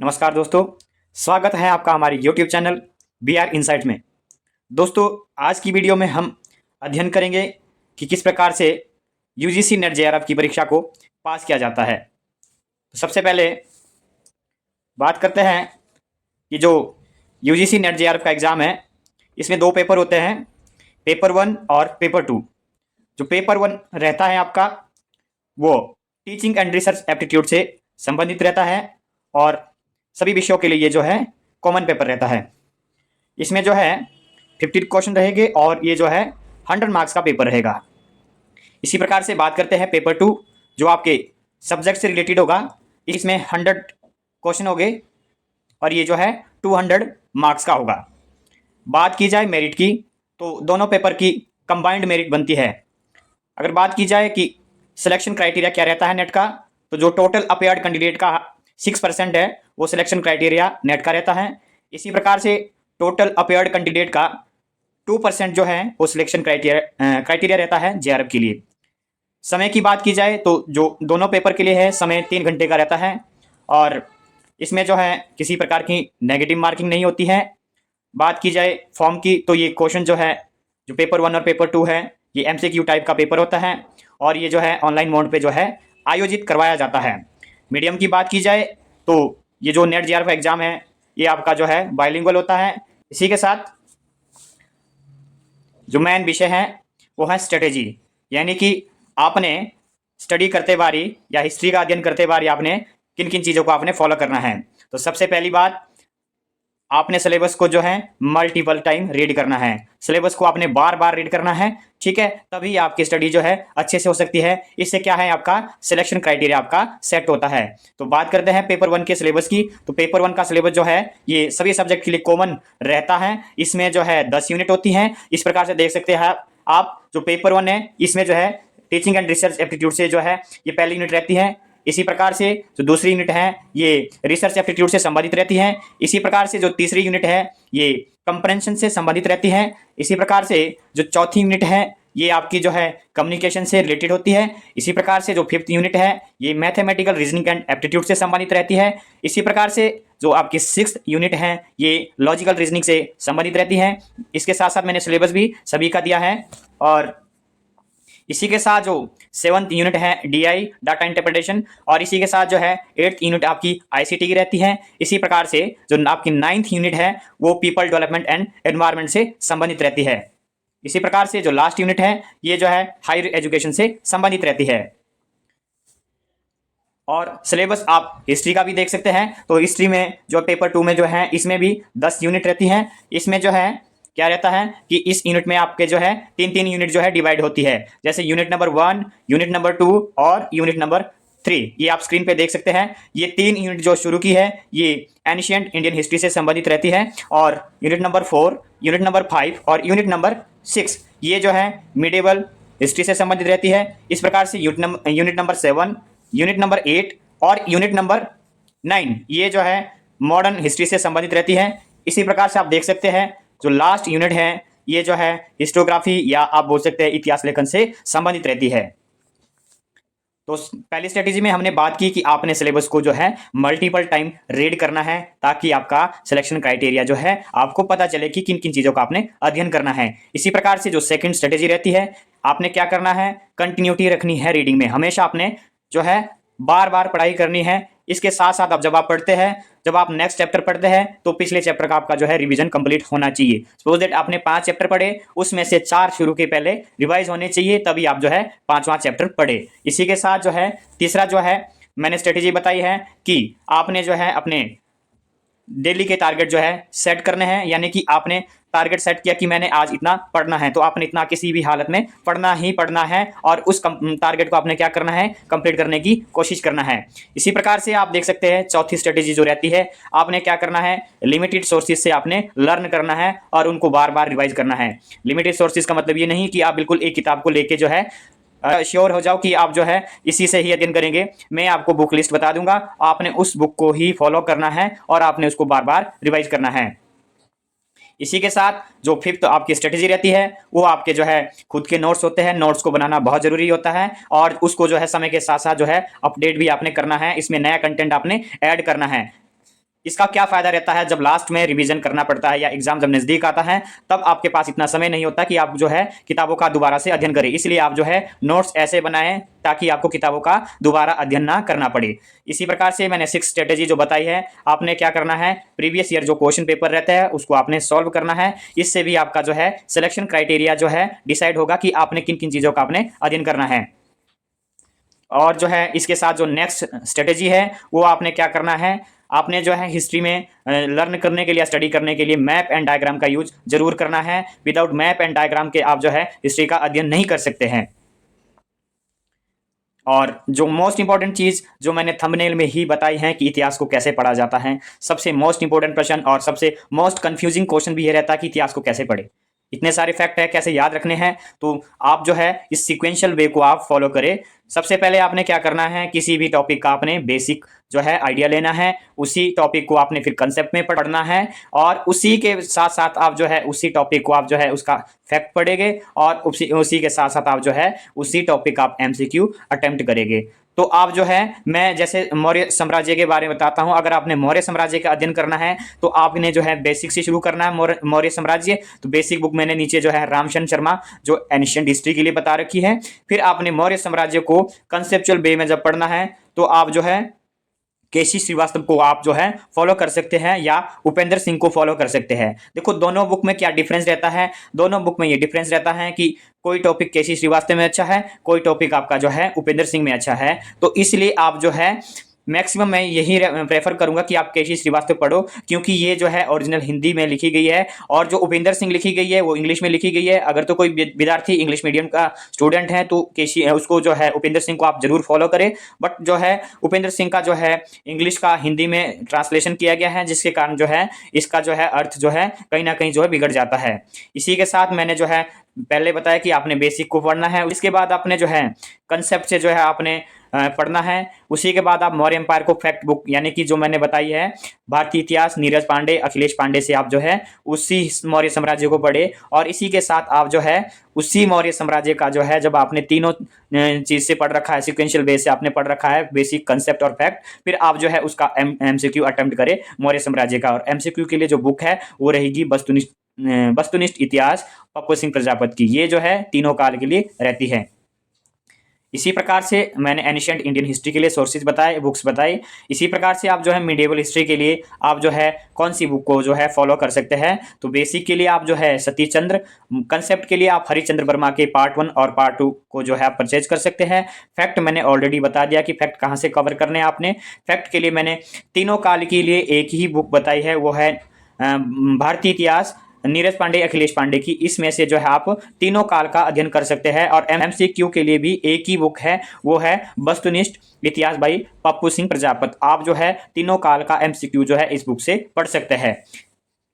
नमस्कार दोस्तों, स्वागत है आपका हमारे YouTube channel B R insight में। दोस्तों, आज की वीडियो में हम अध्ययन करेंगे कि किस प्रकार से यूजीसी नेट जेआरएफ की परीक्षा को पास किया जाता है। तो सबसे पहले बात करते हैं कि जो यूजीसी नेट जेआरएफ का एग्ज़ाम है, इसमें दो पेपर होते हैं, पेपर 1 और पेपर 2। जो पेपर 1 रहता है आपका, वो टीचिंग एंड रिसर्च एप्टीट्यूड से संबंधित रहता है और सभी विषयों के लिए ये जो है कॉमन पेपर रहता है। इसमें जो है 50 क्वेश्चन रहेंगे और ये जो है 100 मार्क्स का पेपर रहेगा। इसी प्रकार से बात करते हैं पेपर 2, जो आपके सब्जेक्ट से रिलेटेड होगा। इसमें 100 क्वेश्चन होंगे और ये जो है 200 मार्क्स का होगा। बात की जाए मेरिट की, तो दोनों पेपर की कंबाइंड मेरिट बनती है। अगर बात की जाए कि सिलेक्शन क्राइटेरिया क्या रहता है नेट का, तो जो टोटल अपीयर्ड कैंडिडेट का 6% है वो सिलेक्शन क्राइटेरिया नेट का रहता है। इसी प्रकार से टोटल अपीयर्ड कैंडिडेट का 2% जो है वो सिलेक्शन क्राइटेरिया रहता है जेआरएफ के लिए। समय की बात की जाए तो जो दोनों पेपर के लिए है, समय 3 घंटे का रहता है और इसमें जो है किसी प्रकार की नेगेटिव मार्किंग नहीं होती है। बात की जाए फॉर्म की, तो ये क्वेश्चन जो है, जो पेपर 1 और पेपर 2 है, ये एमसीक्यू टाइप का पेपर होता है और ये जो है ऑनलाइन मोड पे जो है आयोजित करवाया जाता है। मीडियम की बात की जाए तो ये जो नेट जेआरएफ एग्जाम है, ये आपका जो है बाइलिंगुअल होता है। इसी के साथ जो मेन विषय है वो है स्ट्रेटेजी, यानी कि आपने स्टडी करते बारी या हिस्ट्री का अध्ययन करते बारी आपने किन किन चीज़ों को आपने फॉलो करना है। तो सबसे पहली बात, आपने सिलेबस को जो है मल्टीपल टाइम रीड करना है। सिलेबस को आपने बार बार रीड करना है, ठीक है, तभी आपकी स्टडी जो है अच्छे से हो सकती है। इससे क्या है, आपका सिलेक्शन क्राइटेरिया आपका सेट होता है। तो बात करते हैं पेपर 1 के सिलेबस की। तो पेपर 1 का सिलेबस जो है ये सभी सब्जेक्ट के लिए कॉमन रहता है। इसमें जो है 10 यूनिट होती हैं। इस प्रकार से देख सकते हैं आप, जो पेपर 1 है इसमें जो है टीचिंग एंड रिसर्च एप्टीट्यूड से जो है ये पहली यूनिट रहती है। इसी प्रकार से जो दूसरी यूनिट है ये रिसर्च एप्टीट्यूड से संबंधित रहती है। इसी प्रकार से जो तीसरी यूनिट है ये कंप्रेंशन से संबंधित रहती है। इसी प्रकार से जो चौथी यूनिट है ये आपकी जो है कम्युनिकेशन से रिलेटेड होती है। इसी प्रकार से जो 5th यूनिट है ये मैथमेटिकल रीजनिंग एंड एप्टीट्यूड से संबंधित रहती है। इसी प्रकार से जो आपकी 6th यूनिट है ये लॉजिकल रीजनिंग से संबंधित रहती है। इसके साथ साथ मैंने सिलेबस भी सभी का दिया है। और इसी के साथ जो 7th यूनिट है डीआई डाटा इंटरप्रिटेशन, और इसी के साथ जो है 8th यूनिट आपकी आईसीटी की रहती है। इसी प्रकार से जो आपकी 9th यूनिट है वो पीपल डेवलपमेंट एंड एनवायरनमेंट से संबंधित रहती है। इसी प्रकार से जो लास्ट यूनिट है ये जो है हायर एजुकेशन से संबंधित रहती है। और सिलेबस आप हिस्ट्री का भी देख सकते हैं। तो हिस्ट्री में जो पेपर 2 में जो है इसमें भी 10 यूनिट रहती हैं। इसमें जो है क्या रहता है कि इस यूनिट में आपके जो है 3 यूनिट जो है डिवाइड होती है, जैसे यूनिट नंबर 1, यूनिट नंबर 2 और यूनिट नंबर 3। ये आप स्क्रीन पे देख सकते हैं। ये 3 यूनिट जो शुरू की है ये एंशिएंट इंडियन हिस्ट्री से संबंधित रहती है, और यूनिट नंबर 4, यूनिट नंबर 5 और यूनिट नंबर 6 ये जो है मिडेवल हिस्ट्री से संबंधित रहती है। इस प्रकार से यूनिट नंबर 7, यूनिट नंबर 8 और यूनिट नंबर 9 ये जो है मॉडर्न हिस्ट्री से संबंधित रहती है। इसी प्रकार से आप देख सकते हैं जो लास्ट यूनिट है ये जो है हिस्टोग्राफी या आप बोल सकते हैं इतिहास लेखन से संबंधित रहती है। तो पहली स्ट्रेटेजी में हमने बात की कि आपने सिलेबस को जो है मल्टीपल टाइम रीड करना है, ताकि आपका सिलेक्शन क्राइटेरिया जो है आपको पता चले कि किन किन चीज़ों का आपने अध्ययन करना है। इसी प्रकार से जो सेकंड स्ट्रेटेजी रहती है, आपने क्या करना है, कंटिन्यूटी रखनी है रीडिंग में। हमेशा आपने जो है बार बार पढ़ाई करनी है। इसके साथ साथ अब जब आप पढ़ते हैं, जब आप नेक्स्ट चैप्टर पढ़ते हैं, तो पिछले चैप्टर का आपका जो है रिवीजन कंप्लीट होना चाहिए। सपोज दैट आपने 5 चैप्टर पढ़े, उसमें से 4 शुरू के पहले रिवाइज होने चाहिए, तभी आप जो है 5वां चैप्टर पढ़े। इसी के साथ जो है तीसरा जो है मैंने स्ट्रेटेजी बताई है कि आपने जो है अपने डेली के टारगेट जो है सेट करने हैं, यानी कि आपने टारगेट सेट किया कि मैंने आज इतना पढ़ना है, तो आपने इतना किसी भी हालत में पढ़ना ही पढ़ना है और उस टारगेट को आपने क्या करना है, कंप्लीट करने की कोशिश करना है। इसी प्रकार से आप देख सकते हैं चौथी स्ट्रेटेजी जो रहती है, आपने क्या करना है, लिमिटेड सोर्सेज से आपने लर्न करना है और उनको बार बार रिवाइज करना है। लिमिटेड सोर्सेज का मतलब ये नहीं कि आप बिल्कुल एक किताब को लेके जो है श्योर हो जाओ कि आप जो है इसी से ही अध्ययन करेंगे। मैं आपको बुक लिस्ट बता दूंगा, आपने उस बुक को ही फॉलो करना है और आपने उसको बार बार रिवाइज करना है। इसी के साथ जो 5th आपकी स्ट्रेटेजी रहती है वो आपके जो है खुद के नोट्स होते हैं। नोट्स को बनाना बहुत जरूरी होता है और उसको जो है समय के साथ साथ जो है अपडेट भी आपने करना है। इसमें नया कंटेंट आपने ऐड करना है। इसका क्या फायदा रहता है, जब लास्ट में रिवीजन करना पड़ता है या एग्जाम जब नजदीक आता है तब आपके पास इतना समय नहीं होता कि आप जो है किताबों का दोबारा से अध्ययन करें। इसलिए आप जो है नोट्स ऐसे बनाएं ताकि आपको किताबों का दोबारा अध्ययन ना करना पड़े। इसी प्रकार से मैंने 6 स्ट्रेटेजी जो बताई है, आपने क्या करना है, प्रीवियस ईयर जो क्वेश्चन पेपर रहता है उसको आपने सॉल्व करना है। इससे भी आपका जो है सिलेक्शन क्राइटेरिया जो है डिसाइड होगा कि आपने किन किन चीजों का आपने अध्ययन करना है। और जो है इसके साथ जो नेक्स्ट स्ट्रेटेजी है वो आपने क्या करना है, आपने जो है हिस्ट्री में लर्न करने के लिए, स्टडी करने के लिए मैप एंड डायग्राम का यूज जरूर करना है। विदाउट मैप एंड डायग्राम के आप जो है हिस्ट्री का अध्ययन नहीं कर सकते हैं। और जो मोस्ट इंपॉर्टेंट चीज जो मैंने थंबनेल में ही बताई है कि इतिहास को कैसे पढ़ा जाता है, सबसे मोस्ट इंपॉर्टेंट प्रश्न और सबसे मोस्ट कंफ्यूजिंग क्वेश्चन भी ये रहता है कि इतिहास को कैसे पढ़े। इतने सारे फैक्ट है, कैसे याद रखने हैं, तो आप जो है इस सीक्वेंशियल वे को आप फॉलो करें। सबसे पहले आपने क्या करना है, किसी भी टॉपिक का आपने बेसिक जो है आइडिया लेना है, उसी टॉपिक को आपने फिर कंसेप्ट में पढ़ना है, और उसी के साथ साथ आप जो है उसी टॉपिक को आप जो है उसका फैक्ट पढ़ेंगे, और उसी के साथ साथ आप जो है उसी टॉपिक का आप एमसीक्यू अटेम्प्ट करेंगे। तो आप जो है, मैं जैसे मौर्य साम्राज्य के बारे में बताता हूं, अगर आपने मौर्य साम्राज्य का अध्ययन करना है तो आपने जो है बेसिक से शुरू करना है मौर्य साम्राज्य। तो बेसिक बुक मैंने नीचे जो है रामचंद्र शर्मा जो एंशिएंट हिस्ट्री के लिए बता रखी है। फिर आपने मौर्य साम्राज्य को कंसेप्चुअल वे में जब पढ़ना है तो आप जो है केसी श्रीवास्तव को आप जो है फॉलो कर सकते हैं या उपेंद्र सिंह को फॉलो कर सकते हैं। देखो दोनों बुक में क्या डिफरेंस रहता है, दोनों बुक में ये डिफरेंस रहता है कि कोई टॉपिक केसी श्रीवास्तव में अच्छा है, कोई टॉपिक आपका जो है उपेंद्र सिंह में अच्छा है। तो इसलिए आप जो है मैक्सिमम मैं यही प्रेफर करूंगा कि आप केसी श्रीवास्तव पढ़ो, क्योंकि ये जो है ओरिजिनल हिंदी में लिखी गई है, और जो उपेंद्र सिंह लिखी गई है वो इंग्लिश में लिखी गई है। अगर तो कोई विद्यार्थी इंग्लिश मीडियम का स्टूडेंट है तो केसी उसको जो है उपेंद्र सिंह को आप जरूर फॉलो करें। बट जो है उपेंद्र सिंह का जो है इंग्लिश का हिंदी में ट्रांसलेशन किया गया है, जिसके कारण जो है इसका जो है अर्थ जो है कहीं ना कहीं जो है बिगड़ जाता है। इसी के साथ मैंने जो है पहले बताया कि आपने बेसिक को पढ़ना है, इसके बाद आपने जो है कंसेप्ट से जो है आपने पढ़ना है। उसी के बाद आप मौर्य एम्पायर को फैक्ट बुक यानी कि जो मैंने बताई है भारतीय इतिहास नीरज पांडे अखिलेश पांडे से आप जो है उसी मौर्य साम्राज्य को पढ़े। और इसी के साथ आप जो है उसी मौर्य साम्राज्य का जो है, जब आपने तीनों चीज से पढ़ रखा है, सिक्वेंशियल बेस से आपने पढ़ रखा है बेसिक, कंसेप्ट और फैक्ट, फिर आप जो है उसका एमसीक्यू अटेम्प्ट करें मौर्य साम्राज्य का। और एमसीक्यू के लिए जो बुक है वो रहेगी वस्तुनिष्ठ इतिहास पप्पू सिंह प्रजापति की। ये जो है तीनों काल के लिए रहती है। इसी प्रकार से मैंने एंशिएंट इंडियन हिस्ट्री के लिए सोर्सेज बताए, बुक्स बताई। इसी प्रकार से आप जो है मिडिएवल हिस्ट्री के लिए आप जो है कौन सी बुक को जो है फॉलो कर सकते हैं, तो बेसिक के लिए आप जो है सतीश चंद्र, कंसेप्ट के लिए आप हरिश्चंद्र वर्मा के पार्ट 1 और पार्ट 2 को जो है आप परचेज कर सकते हैं। फैक्ट मैंने ऑलरेडी बता दिया कि फैक्ट कहाँ से कवर करने हैं आपने। फैक्ट के लिए मैंने तीनों काल के लिए एक ही बुक बताई है, वो है भारतीय इतिहास नीरज पांडे अखिलेश पांडे की। इसमें से जो है आप तीनों काल का अध्ययन कर सकते हैं। और एमसीक्यू के लिए भी एक ही बुक है, वो है वस्तुनिष्ठ इतिहास बाई पप्पू सिंह प्रजापति। आप जो है तीनों काल का एमसीक्यू जो है इस बुक से पढ़ सकते हैं।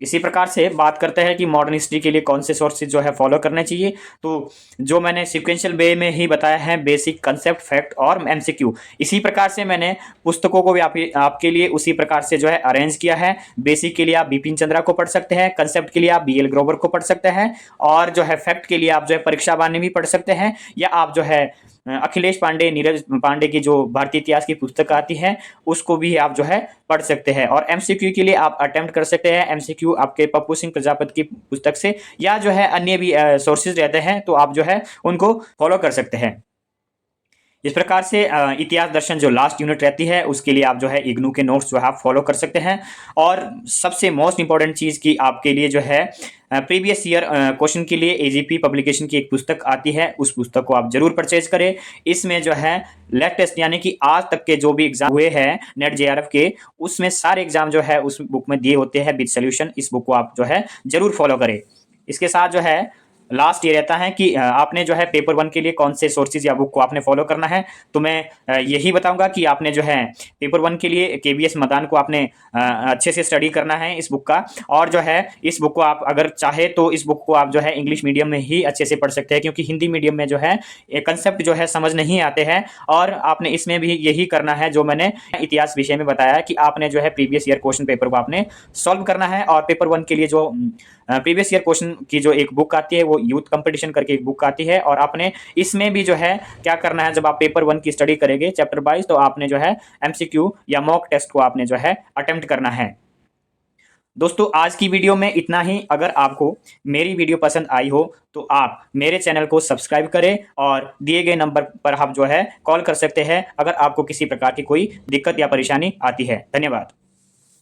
इसी प्रकार से बात करते हैं कि मॉडर्न हिस्ट्री के लिए कौन से सोर्सेज जो है फॉलो करने चाहिए, तो जो मैंने सिक्वेंशियल वे में ही बताया है, बेसिक, कंसेप्ट, फैक्ट और एमसीक्यू। इसी प्रकार से मैंने पुस्तकों को भी आपके लिए उसी प्रकार से जो है अरेंज किया है। बेसिक के लिए आप बिपिन चंद्रा को पढ़ सकते हैं, कंसेप्ट के लिए आप बीएल ग्रोवर को पढ़ सकते हैं, और जो है फैक्ट के लिए आप जो है परीक्षा बानी भी पढ़ सकते हैं, या आप जो है अखिलेश पांडे नीरज पांडे की जो भारतीय इतिहास की पुस्तक आती है उसको भी आप जो है पढ़ सकते हैं। और एमसीक्यू के लिए आप अटेम्प्ट कर सकते हैं एमसीक्यू आपके पप्पू सिंह प्रजापति की पुस्तक से, या जो है अन्य भी सोर्सेज रहते हैं तो आप जो है उनको फॉलो कर सकते हैं। इस प्रकार से इतिहास दर्शन जो लास्ट यूनिट रहती है उसके लिए आप जो है इग्नू के नोट्स जो है आप फॉलो कर सकते हैं। और सबसे मोस्ट इंपॉर्टेंट चीज़ की आपके लिए जो है प्रीवियस ईयर क्वेश्चन के लिए एजीपी पब्लिकेशन की एक पुस्तक आती है, उस पुस्तक को आप जरूर परचेज करें। इसमें जो है लेटेस्ट यानी कि आज तक के जो भी एग्जाम हुए हैं नेट जेआरएफ के, उसमें सारे एग्जाम जो है उस बुक में दिए होते हैं विद सोल्यूशन। इस बुक को आप जो है जरूर फॉलो करें। इसके साथ जो है लास्ट ये रहता है कि आपने जो है पेपर 1 के लिए कौन से सोर्सेज या बुक को आपने फॉलो करना है, तो मैं यही बताऊंगा कि आपने जो है पेपर 1 के लिए केवीएस मैदान को आपने अच्छे से स्टडी करना है इस बुक का। और जो है इस बुक को आप अगर चाहे तो इस बुक को आप जो है इंग्लिश मीडियम में ही अच्छे से पढ़ सकते हैं, क्योंकि हिंदी मीडियम में जो है कंसेप्ट जो है समझ नहीं आते हैं। और आपने इसमें भी यही करना है जो मैंने इतिहास विषय में बताया कि आपने जो है प्रीवियस ईयर क्वेश्चन पेपर को आपने सॉल्व करना है। और पेपर 1 के लिए जो प्रीवियस ईयर क्वेश्चन की जो एक बुक आती है वो यूथ कंपटीशन करके एक बुक आती है, और आपने इसमें भी जो है क्या करना है, जब आप पेपर 1 की स्टडी करेंगे चैप्टर वाइज, तो आपने जो है एमसीक्यू या मॉक टेस्ट को आपने जो है अटेम्प्ट करना है। दोस्तों आज की वीडियो में इतना ही। अगर आपको मेरी वीडियो पसंद आई हो तो आप मेरे चैनल को सब्सक्राइब करें और दिए गए नंबर पर आप जो है कॉल कर सकते हैं अगर आपको किसी प्रकार की कोई दिक्कत या परेशानी आती है। धन्यवाद।